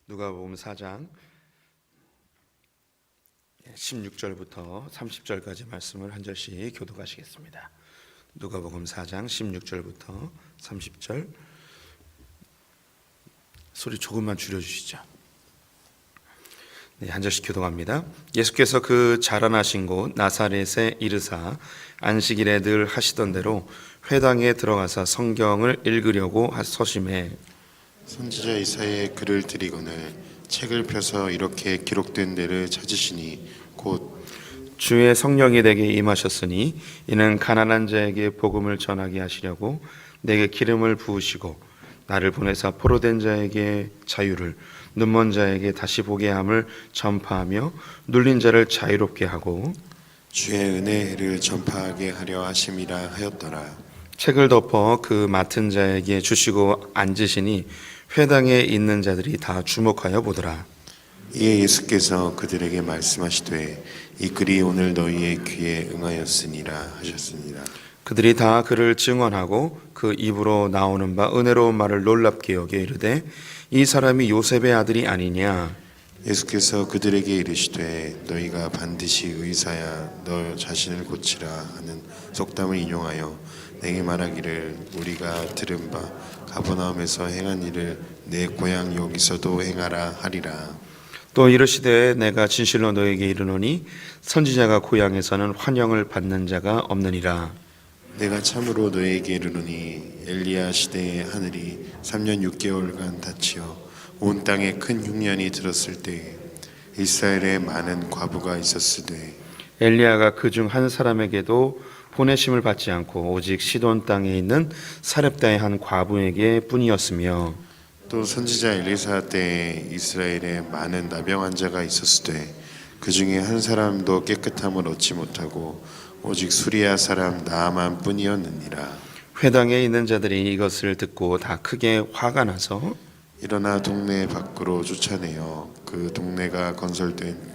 누가복음 4장 16절부터 30절까지 말씀을 한 절씩 교독하시겠습니다. 누가복음 4장 16절부터 30절 소리 조금만 줄여주시죠. 한 절씩 교독합니다. 예수께서 그 자라나신 곳 나사렛에 이르사 안식일에 늘 하시던 대로 회당에 들어가서 성경을 읽으려고 서심해 선지자 이사야의 글을 들이거늘 책을 펴서 이렇게 기록된 데를 찾으시니 곧 주의 성령이 내게 임하셨으니 이는 가난한 자에게 복음을 전하게 하시려고 내게 기름을 부으시고 나를 보내사 포로된 자에게 자유를 눈먼 자에게 다시 보게 함을 전파하며 눌린 자를 자유롭게 하고 주의 은혜를 전파하게 하려 하심이라 하였더라. 책을 덮어 그 맡은 자에게 주시고 앉으시니 회당에 있는 자들이 다 주목하여 보더라. 이에 예수께서 그들에게 말씀하시되 이 글이 오늘 너희의 귀에 응하였으니라 하셨습니다. 그들이 다 그를 증언하고 그 입으로 나오는 바 은혜로운 말을 놀랍게 여겨 이르되 이 사람이 요셉의 아들이 아니냐. 예수께서 그들에게 이르시되 너희가 반드시 의사야 너 자신을 고치라 하는 속담을 인용하여 내게 말하기를 우리가 들은 바 가버나움에서 행한 일을 내 고향 여기서도 행하라 하리라. 또 이르시되 내가 진실로 너에게 이르노니 선지자가 고향에서는 환영을 받는 자가 없느니라. 내가 참으로 너에게 이르노니 엘리야 시대의 하늘이 3년 6개월간 닫히어 온 땅에 큰 흉년이 들었을 때에 이스라엘에 많은 과부가 있었으되 엘리야가 그중 한 사람에게도 보내심을 받지 않고 오직 시돈 땅에 있는 사렙다의 한 과부에게 뿐이었으며 또 선지자 엘리사 때에 이스라엘에 많은 나병 환자가 있었으되 그 중에 한 사람도 깨끗함을 얻지 못하고 오직 수리아 사람 나아만 뿐이었느니라. 회당에 있는 자들이 이것을 듣고 다 크게 화가 나서 일어나 동네 밖으로 쫓아내어 그 동네가 건설된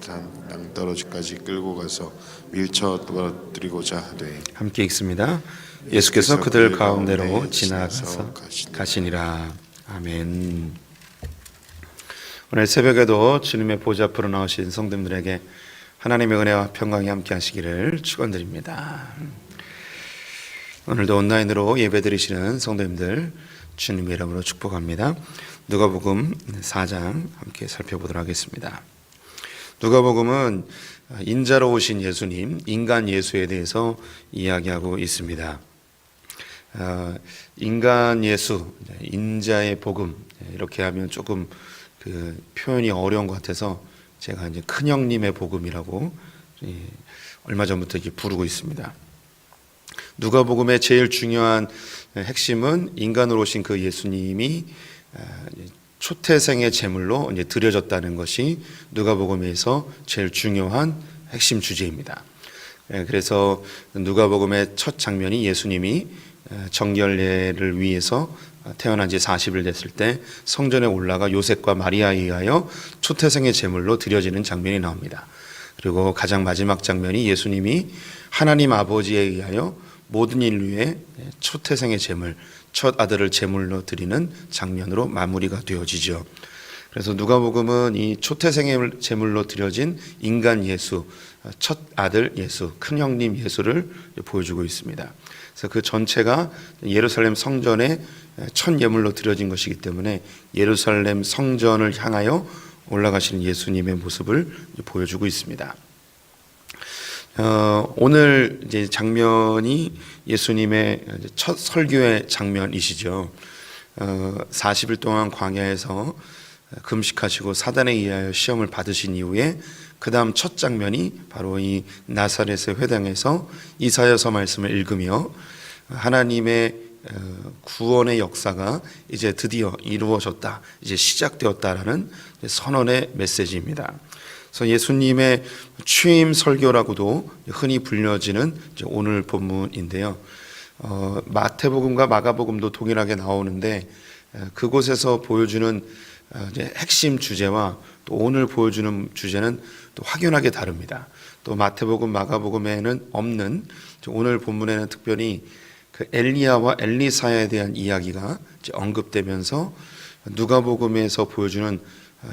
낭떠러지까지 끌고 가서 밀쳐 떨어뜨리고자 하되 함께 읽습니다. 예수께서 그들 가운데로 지나가서 가시니라. 아멘. 오늘 새벽에도 주님의 보좌 앞으로 나오신 성도님들에게 하나님의 은혜와 평강이 함께 하시기를 축원드립니다. 오늘도 온라인으로 예배드리시는 성도님들 주님의 이름으로 축복합니다. 누가복음 4장 함께 살펴보도록 하겠습니다. 누가복음은 인자로 오신 예수님, 인간 예수에 대해서 이야기하고 있습니다. 인간 예수, 인자의 복음 이렇게 하면 조금 그 표현이 어려운 것 같아서 제가 이제 큰형님의 복음이라고 얼마 전부터 이렇게 부르고 있습니다. 누가복음의 제일 중요한 핵심은 인간으로 오신 그 예수님이 초태생의 제물로 이제 드려졌다는 것이 누가복음에서 제일 중요한 핵심 주제입니다. 그래서 누가복음의 첫 장면이 예수님이 정결례를 위해서 태어난 지 40일 됐을 때 성전에 올라가 요셉과 마리아에 의하여 초태생의 제물로 드려지는 장면이 나옵니다. 그리고 가장 마지막 장면이 예수님이 하나님 아버지에 의하여 모든 인류의 초태생의 제물, 첫 아들을 제물로 드리는 장면으로 마무리가 되어지죠. 그래서 누가복음은 이 초태생의 제물로 드려진 인간 예수, 첫 아들 예수, 큰형님 예수를 보여주고 있습니다. 그래서 그 전체가 예루살렘 성전에 첫 예물로 드려진 것이기 때문에 예루살렘 성전을 향하여 올라가시는 예수님의 모습을 보여주고 있습니다. 오늘 이제 장면이 예수님의 첫 설교의 장면이시죠. 40일 동안 광야에서 금식하시고 사단에 의하여 시험을 받으신 이후에 그 다음 첫 장면이 바로 이 나사렛의 회당에서 이사야서 말씀을 읽으며 하나님의 구원의 역사가 이제 드디어 이루어졌다, 이제 시작되었다라는 선언의 메시지입니다. 그래서 예수님의 취임 설교라고도 흔히 불려지는 오늘 본문인데요. 마태복음과 마가복음도 동일하게 나오는데 그곳에서 보여주는 핵심 주제와 또 오늘 보여주는 주제는 또 확연하게 다릅니다. 또 마태복음, 마가복음에는 없는 오늘 본문에는 특별히 그 엘리야와 엘리사야에 대한 이야기가 언급되면서 누가복음에서 보여주는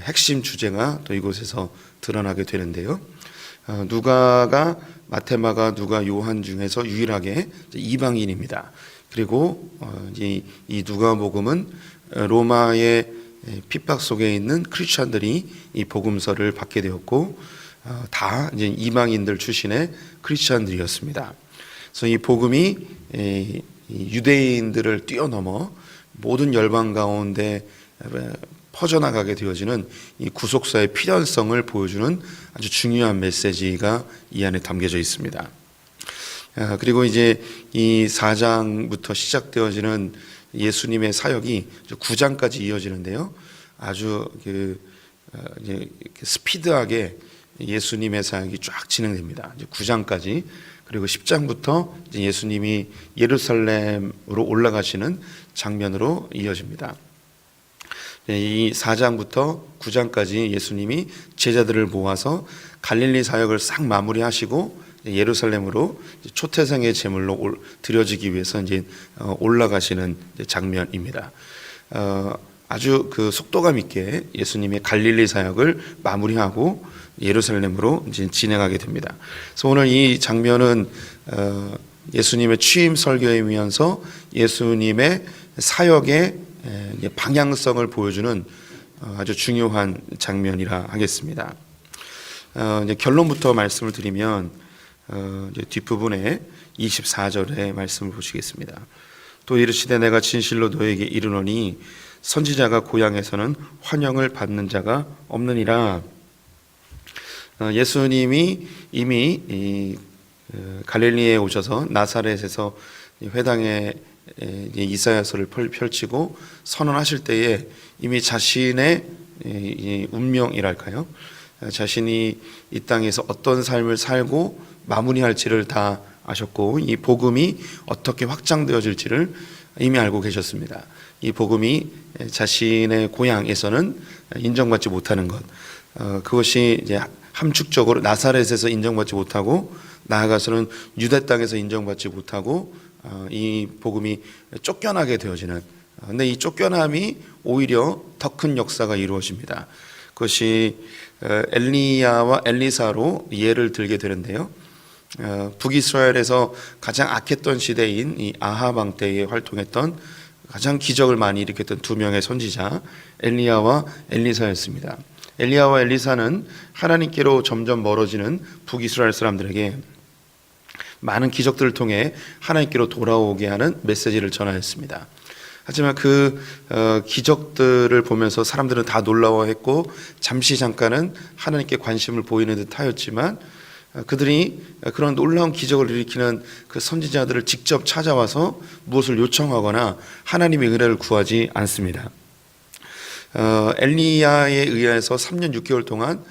핵심 주제가 또 이곳에서 드러나게 되는데요. 누가가 마태, 누가, 요한 중에서 유일하게 이방인입니다. 그리고 이 누가복음은 로마의 핍박 속에 있는 크리스천들이 이 복음서를 받게 되었고 다 이제 이방인들 출신의 크리스천들이었습니다. 그래서 이 복음이 유대인들을 뛰어넘어 모든 열방 가운데 퍼져나가게 되어지는 이 구속사의 필연성을 보여주는 아주 중요한 메시지가 이 안에 담겨져 있습니다. 그리고 이제 이 4장부터 시작되어지는 예수님의 사역이 9장까지 이어지는데요. 아주 이제 스피드하게 예수님의 사역이 쫙 진행됩니다. 이제 9장까지. 그리고 10장부터 이제 예수님이 예루살렘으로 올라가시는 장면으로 이어집니다. 이 4장부터 9장까지 예수님이 제자들을 모아서 갈릴리 사역을 싹 마무리하시고 예루살렘으로 초태생의 제물로 드려지기 위해서 이제 올라가시는 장면입니다. 아주 그 속도감 있게 예수님의 갈릴리 사역을 마무리하고 예루살렘으로 이제 진행하게 됩니다. 그래서 오늘 이 장면은 예수님의 취임 설교이면서 예수님의 사역의 방향성을 보여주는 아주 중요한 장면이라 하겠습니다. 이제 결론부터 말씀을 드리면 이제 뒷부분에 24절의 말씀을 보시겠습니다. 또 이르시되 내가 진실로 너에게 이르노니 선지자가 고향에서는 환영을 받는 자가 없느니라. 예수님이 이미 갈릴리에 오셔서 나사렛에서 회당에 이사야서를 펼치고 선언하실 때에 이미 자신의 운명이랄까요? 자신이 이 땅에서 어떤 삶을 살고 마무리할지를 다 아셨고 이 복음이 어떻게 확장되어질지를 이미 알고 계셨습니다. 이 복음이 자신의 고향에서는 인정받지 못하는 것, 그것이 이제 함축적으로 나사렛에서 인정받지 못하고 나아가서는 유대 땅에서 인정받지 못하고 이 복음이 쫓겨나게 되어지는, 근데 이 쫓겨남이 오히려 더 큰 역사가 이루어집니다. 그것이 엘리야와 엘리사로 예를 들게 되는데요. 북이스라엘에서 가장 악했던 시대인 이 아합 왕 때에 활동했던 가장 기적을 많이 일으켰던 두 명의 선지자 엘리야와 엘리사였습니다. 엘리야와 엘리사는 하나님께로 점점 멀어지는 북이스라엘 사람들에게 많은 기적들을 통해 하나님께로 돌아오게 하는 메시지를 전하였습니다. 하지만 그 기적들을 보면서 사람들은 다 놀라워했고 잠깐은 하나님께 관심을 보이는 듯 하였지만 그들이 그런 놀라운 기적을 일으키는 그 선지자들을 직접 찾아와서 무엇을 요청하거나 하나님의 은혜를 구하지 않습니다. 엘리야에 의해서 3년 6개월 동안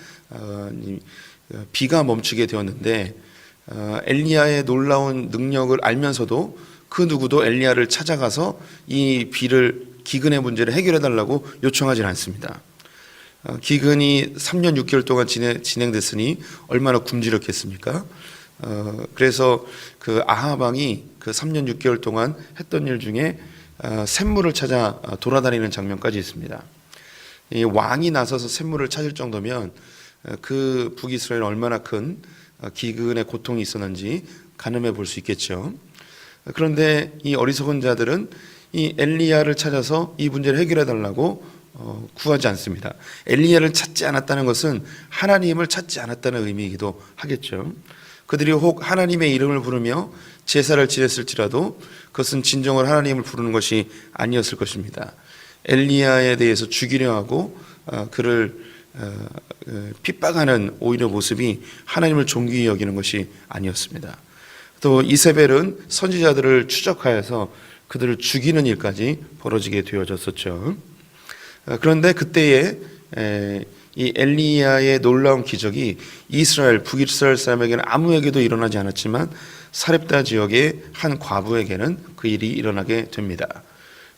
비가 멈추게 되었는데 엘리야의 놀라운 능력을 알면서도 그 누구도 엘리야를 찾아가서 이 비를 기근의 문제를 해결해 달라고 요청하지는 않습니다. 기근이 3년 6개월 동안 진행됐으니 얼마나 굶주렸겠습니까? 그래서 그 아합 왕이 그 3년 6개월 동안 했던 일 중에 샘물을 찾아 돌아다니는 장면까지 있습니다. 이 왕이 나서서 샘물을 찾을 정도면 그 북이스라엘은 얼마나 큰 기근의 고통이 있었는지 가늠해 볼 수 있겠죠. 그런데 이 어리석은 자들은 이 엘리야를 찾아서 이 문제를 해결해 달라고 구하지 않습니다. 엘리야를 찾지 않았다는 것은 하나님을 찾지 않았다는 의미이기도 하겠죠. 그들이 혹 하나님의 이름을 부르며 제사를 지냈을지라도 그것은 진정으로 하나님을 부르는 것이 아니었을 것입니다. 엘리야에 대해서 죽이려 하고 그를 핍박하는 오히려 모습이 하나님을 존귀히 여기는 것이 아니었습니다. 또 이세벨은 선지자들을 추적하여서 그들을 죽이는 일까지 벌어지게 되어졌었죠. 그런데 그때에 이 엘리야의 놀라운 기적이 북이스라엘 사람에게는 아무에게도 일어나지 않았지만 사렙다 지역의 한 과부에게는 그 일이 일어나게 됩니다.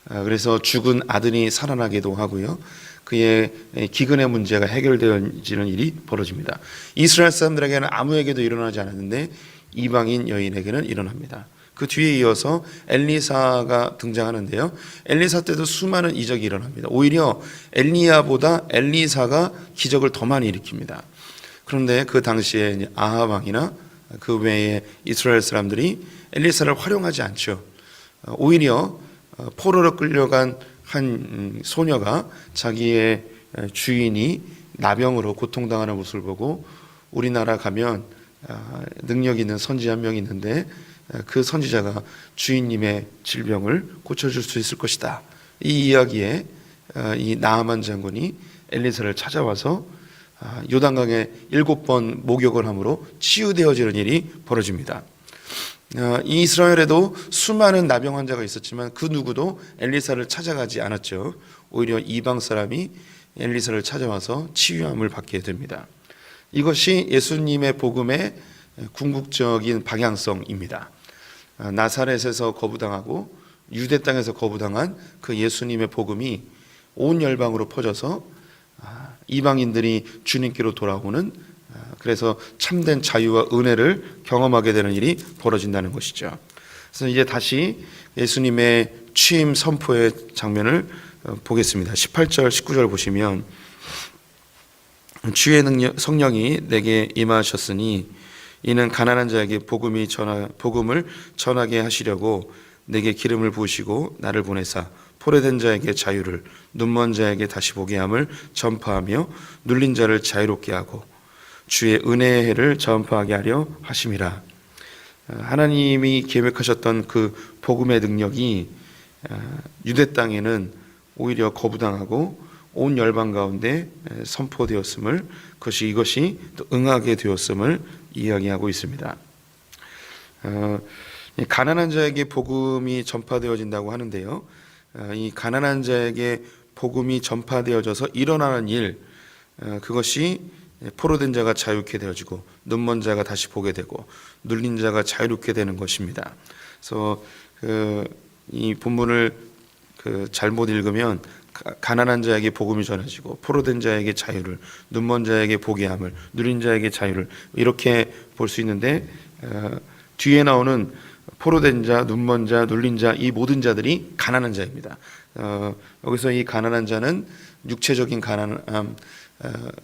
그래서 죽은 아들이 살아나기도 하고요. 그의 기근의 문제가 해결되어지는 일이 벌어집니다. 이스라엘 사람들에게는 아무에게도 일어나지 않았는데 이방인 여인에게는 일어납니다. 그 뒤에 이어서 엘리사가 등장하는데요. 엘리사 때도 수많은 이적이 일어납니다. 오히려 엘리야보다 엘리사가 기적을 더 많이 일으킵니다. 그런데 그 당시에 아합 왕이나 그 외에 이스라엘 사람들이 엘리사를 활용하지 않죠. 오히려 포로로 끌려간 한 소녀가 자기의 주인이 나병으로 고통당하는 모습을 보고 우리나라 가면 능력 있는 선지 한 명이 있는데 그 선지자가 주인님의 질병을 고쳐줄 수 있을 것이다. 이 이야기에 이 나아만 장군이 엘리사를 찾아와서 요단강에 7번 목욕을 함으로 치유되어지는 일이 벌어집니다. 이 이스라엘에도 수많은 나병 환자가 있었지만 그 누구도 엘리사를 찾아가지 않았죠. 오히려 이방 사람이 엘리사를 찾아와서 치유함을 받게 됩니다. 이것이 예수님의 복음의 궁극적인 방향성입니다. 나사렛에서 거부당하고 유대 땅에서 거부당한 그 예수님의 복음이 온 열방으로 퍼져서 이방인들이 주님께로 돌아오는, 그래서 참된 자유와 은혜를 경험하게 되는 일이 벌어진다는 것이죠. 그래서 이제 다시 예수님의 취임 선포의 장면을 보겠습니다. 18절 19절 보시면 주의 성령이 내게 임하셨으니 이는 가난한 자에게 복음을 전하게 하시려고 내게 기름을 부으시고 나를 보내사 포로된 자에게 자유를, 눈먼 자에게 다시 보게 함을 전파하며 눌린 자를 자유롭게 하고 주의 은혜의 해를 전파하게 하려 하심이라. 하나님이 계획하셨던 그 복음의 능력이 유대 땅에는 오히려 거부당하고 온 열방 가운데 선포되었음을, 이것이 또 응하게 되었음을 이야기하고 있습니다. 가난한 자에게 복음이 전파되어진다고 하는데요. 이 가난한 자에게 복음이 전파되어져서 일어나는 일, 그것이 포로된 자가 자유케 되어지고 눈먼 자가 다시 보게 되고 눌린 자가 자유롭게 되는 것입니다. 그래서 이 본문을 잘못 읽으면 가난한 자에게 복음이 전해지고 포로된 자에게 자유를, 눈먼 자에게 보게 함을, 눌린 자에게 자유를, 이렇게 볼 수 있는데 뒤에 나오는 포로된 자, 눈먼 자, 눌린 자, 이 모든 자들이 가난한 자입니다. 여기서 이 가난한 자는 육체적인 가난함,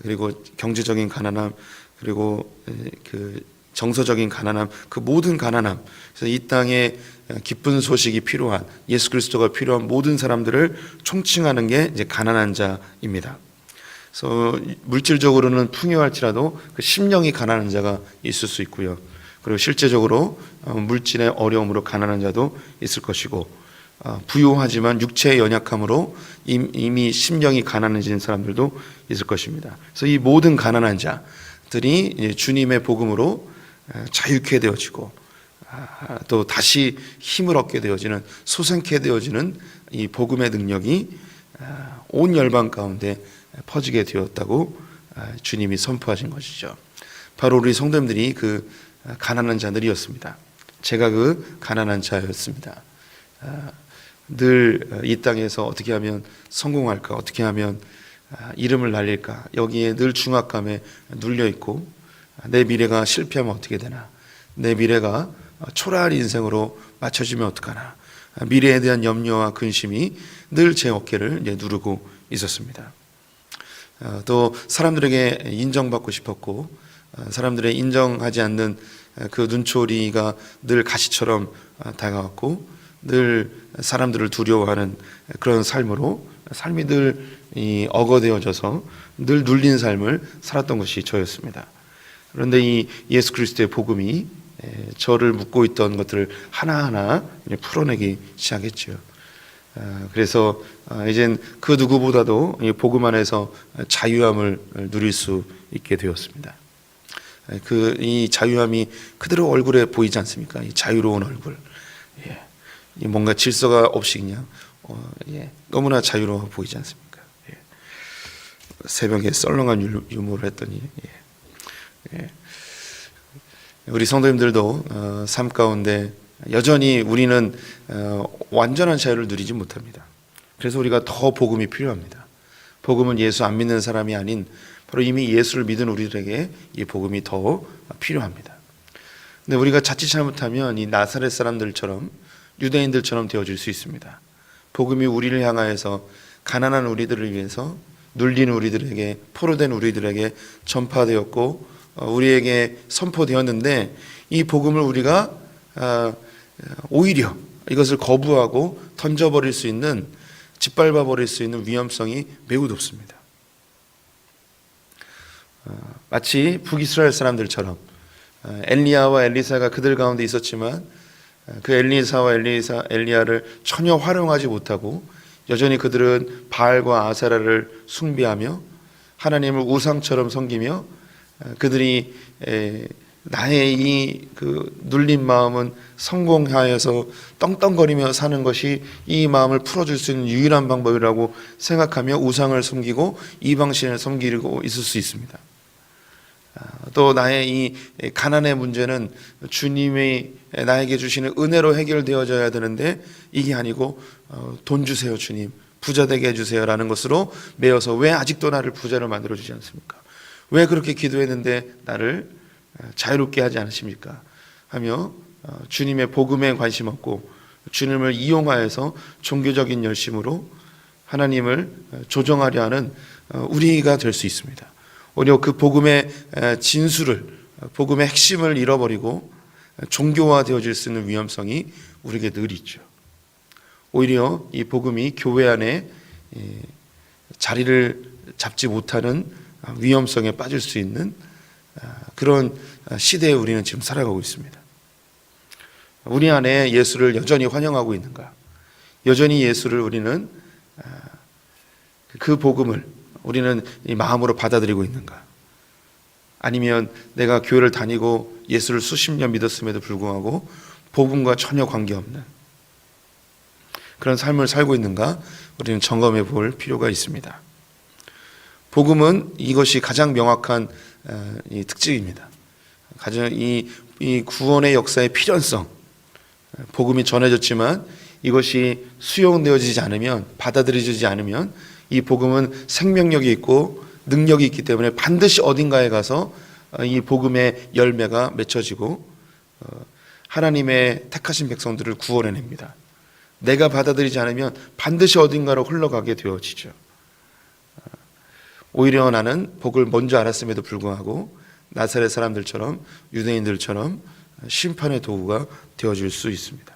그리고 경제적인 가난함, 그리고 그 정서적인 가난함, 그 모든 가난함, 그래서 이 땅에 기쁜 소식이 필요한, 예수 그리스도가 필요한 모든 사람들을 총칭하는 게 이제 가난한 자입니다. 그래서 물질적으로는 풍요할지라도 그 심령이 가난한 자가 있을 수 있고요. 그리고 실제적으로 물질의 어려움으로 가난한 자도 있을 것이고, 부유하지만 육체의 연약함으로 이미 심령이 가난해진 사람들도 있을 것입니다. 그래서 이 모든 가난한 자들이 주님의 복음으로 자유케 되어지고 또 다시 힘을 얻게 되어지는, 소생케 되어지는 이 복음의 능력이 온 열방 가운데 퍼지게 되었다고 주님이 선포하신 것이죠. 바로 우리 성도님들이 그 가난한 자들이었습니다. 제가 그 가난한 자였습니다. 늘 이 땅에서 어떻게 하면 성공할까, 어떻게 하면 이름을 날릴까, 여기에 늘 중압감에 눌려있고, 내 미래가 실패하면 어떻게 되나, 내 미래가 초라한 인생으로 맞춰지면 어떡하나, 미래에 대한 염려와 근심이 늘 제 어깨를 누르고 있었습니다. 또 사람들에게 인정받고 싶었고, 사람들의 인정하지 않는 그 눈초리가 늘 가시처럼 다가왔고, 늘 사람들을 두려워하는 그런 삶으로 삶이 늘 억어되어져서 늘 눌린 삶을 살았던 것이 저였습니다. 그런데 이 예수 그리스도의 복음이 저를 묶고 있던 것들을 하나하나 풀어내기 시작했죠. 그래서 이젠 그 누구보다도 복음 안에서 자유함을 누릴 수 있게 되었습니다. 이 자유함이 그대로 얼굴에 보이지 않습니까? 이 자유로운 얼굴, 뭔가 질서가 없이 그냥 너무나 자유로워 보이지 않습니까? 새벽에 썰렁한 유모를 했더니 우리 성도님들도 삶 가운데 여전히 우리는 완전한 자유를 누리지 못합니다. 그래서 우리가 더 복음이 필요합니다. 복음은 예수 안 믿는 사람이 아닌 바로 이미 예수를 믿은 우리들에게 이 복음이 더 필요합니다. 근데 우리가 자칫 잘못하면 이 나사렛 사람들처럼 유대인들처럼 되어질 수 있습니다. 복음이 우리를 향하여서 가난한 우리들을 위해서 눌린 우리들에게, 포로된 우리들에게 전파되었고 우리에게 선포되었는데, 이 복음을 우리가 오히려 이것을 거부하고 던져버릴 수 있는, 짓밟아 버릴 수 있는 위험성이 매우 높습니다. 마치 북이스라엘 사람들처럼 엘리야와 엘리사가 그들 가운데 있었지만 그 엘리사와 엘리야를 전혀 활용하지 못하고 여전히 그들은 바알과 아세라를 숭배하며 하나님을 우상처럼 섬기며 그들이 나의 이 눌린 마음은 성공하여서 떵떵거리며 사는 것이 이 마음을 풀어줄 수 있는 유일한 방법이라고 생각하며 우상을 섬기고 이방신을 섬기고 있을 수 있습니다. 또 나의 이 가난의 문제는 주님이 나에게 주시는 은혜로 해결되어져야 되는데 이게 아니고 돈 주세요 주님, 부자 되게 해주세요 라는 것으로 매여서 왜 아직도 나를 부자로 만들어주지 않습니까? 왜 그렇게 기도했는데 나를 자유롭게 하지 않으십니까? 하며 주님의 복음에 관심 없고 주님을 이용하여서 종교적인 열심으로 하나님을 조정하려 하는 우리가 될 수 있습니다. 오히려 그 복음의 진수를, 복음의 핵심을 잃어버리고 종교화되어질 수 있는 위험성이 우리에게 늘 있죠. 오히려 이 복음이 교회 안에 자리를 잡지 못하는 위험성에 빠질 수 있는 그런 시대에 우리는 지금 살아가고 있습니다. 우리 안에 예수를 여전히 환영하고 있는가? 여전히 예수를 우리는 그 복음을 우리는 이 마음으로 받아들이고 있는가? 아니면 내가 교회를 다니고 예수를 수십 년 믿었음에도 불구하고 복음과 전혀 관계없는 그런 삶을 살고 있는가? 우리는 점검해 볼 필요가 있습니다. 복음은 이것이 가장 명확한 이 특징입니다. 가장 이 구원의 역사의 필연성, 복음이 전해졌지만 이것이 수용되어지지 않으면, 받아들여지지 않으면 이 복음은 생명력이 있고 능력이 있기 때문에 반드시 어딘가에 가서 이 복음의 열매가 맺혀지고 하나님의 택하신 백성들을 구원해냅니다. 내가 받아들이지 않으면 반드시 어딘가로 흘러가게 되어지죠. 오히려 나는 복을 먼저 알았음에도 불구하고 나사렛 사람들처럼, 유대인들처럼 심판의 도구가 되어질 수 있습니다.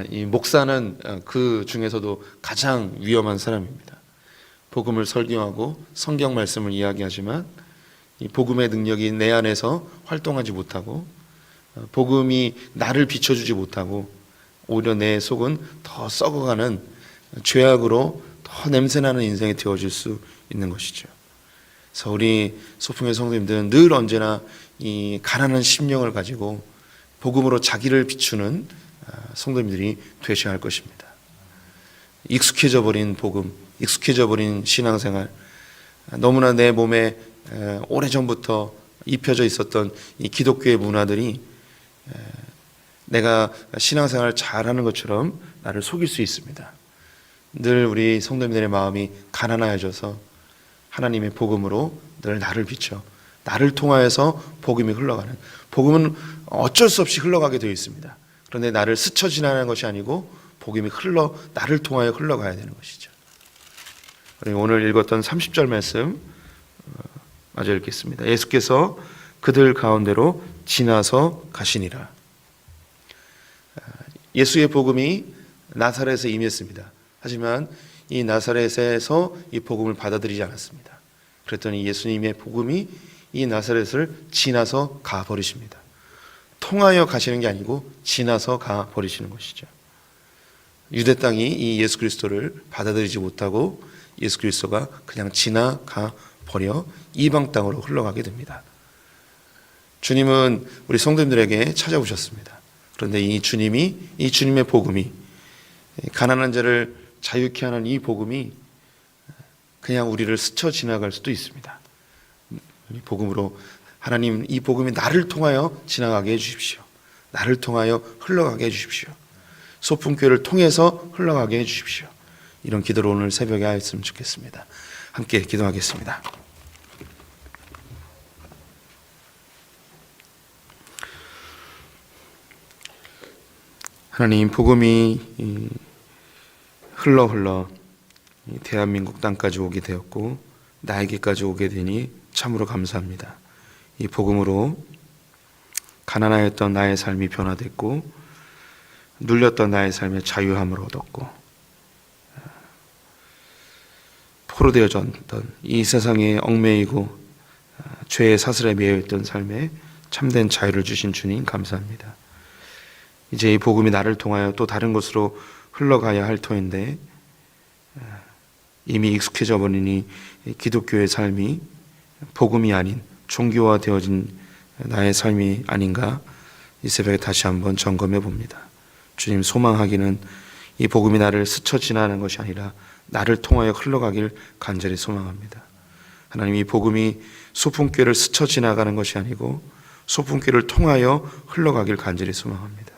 이 목사는 그 중에서도 가장 위험한 사람입니다. 복음을 설교하고 성경 말씀을 이야기하지만 이 복음의 능력이 내 안에서 활동하지 못하고 복음이 나를 비춰주지 못하고 오히려 내 속은 더 썩어가는 죄악으로 더 냄새나는 인생이 되어질 수 있는 것이죠. 그래서 우리 소풍의 성도님들은 늘 언제나 이 가난한 심령을 가지고 복음으로 자기를 비추는 성도님들이 되셔야 할 것입니다. 익숙해져 버린 복음, 익숙해져 버린 신앙생활, 너무나 내 몸에 오래전부터 입혀져 있었던 이 기독교의 문화들이 내가 신앙생활을 잘하는 것처럼 나를 속일 수 있습니다. 늘 우리 성도님들의 마음이 가난해져서 하나님의 복음으로 늘 나를 비춰, 나를 통하여서 복음이 흘러가는, 복음은 어쩔 수 없이 흘러가게 되어 있습니다. 그런데 나를 스쳐 지나가는 것이 아니고 복음이 나를 통하여 흘러가야 되는 것이죠. 오늘 읽었던 30절 말씀 마저 읽겠습니다. 예수께서 그들 가운데로 지나서 가시니라. 예수의 복음이 나사렛에 임했습니다. 하지만 이 나사렛에서 이 복음을 받아들이지 않았습니다. 그랬더니 예수님의 복음이 이 나사렛을 지나서 가버리십니다. 통하여 가시는 게 아니고 지나서 가버리시는 것이죠. 유대 땅이 이 예수 그리스도를 받아들이지 못하고 예수 그리스도가 그냥 지나가 버려 이방 땅으로 흘러가게 됩니다. 주님은 우리 성도님들에게 찾아오셨습니다. 그런데 이 주님의 복음이, 가난한 자를 자유케 하는 이 복음이 그냥 우리를 스쳐 지나갈 수도 있습니다. 이 복음으로 하나님, 이 복음이 나를 통하여 지나가게 해주십시오. 나를 통하여 흘러가게 해주십시오. 소풍교회를 통해서 흘러가게 해주십시오. 이런 기도를 오늘 새벽에 하였으면 좋겠습니다. 함께 기도하겠습니다. 하나님, 복음이 흘러 이 대한민국 땅까지 오게 되었고 나에게까지 오게 되니 참으로 감사합니다. 이 복음으로 가난하였던 나의 삶이 변화됐고 눌렸던 나의 삶에 자유함을 얻었고 포로되어졌던 이 세상에 얽매이고 죄의 사슬에 매여있던 삶에 참된 자유를 주신 주님 감사합니다. 이제 이 복음이 나를 통하여 또 다른 곳으로 흘러가야 할 터인데 이미 익숙해져 버리니 기독교의 삶이 복음이 아닌 종교화 되어진 나의 삶이 아닌가 이 새벽에 다시 한번 점검해 봅니다. 주님, 소망하기는 이 복음이 나를 스쳐 지나가는 것이 아니라 나를 통하여 흘러가길 간절히 소망합니다. 하나님, 이 복음이 소풍길을 스쳐 지나가는 것이 아니고 소풍길을 통하여 흘러가길 간절히 소망합니다.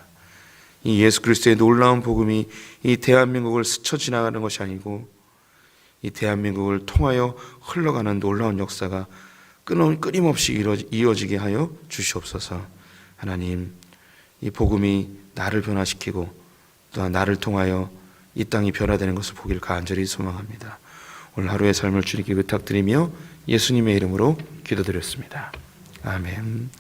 이 예수 그리스도의 놀라운 복음이 이 대한민국을 스쳐 지나가는 것이 아니고 이 대한민국을 통하여 흘러가는 놀라운 역사가 끊임없이 이어지게 하여 주시옵소서. 하나님, 이 복음이 나를 변화시키고 또한 나를 통하여 이 땅이 변화되는 것을 보길 간절히 소망합니다. 오늘 하루의 삶을 주님께 부탁드리며 예수님의 이름으로 기도드렸습니다. 아멘.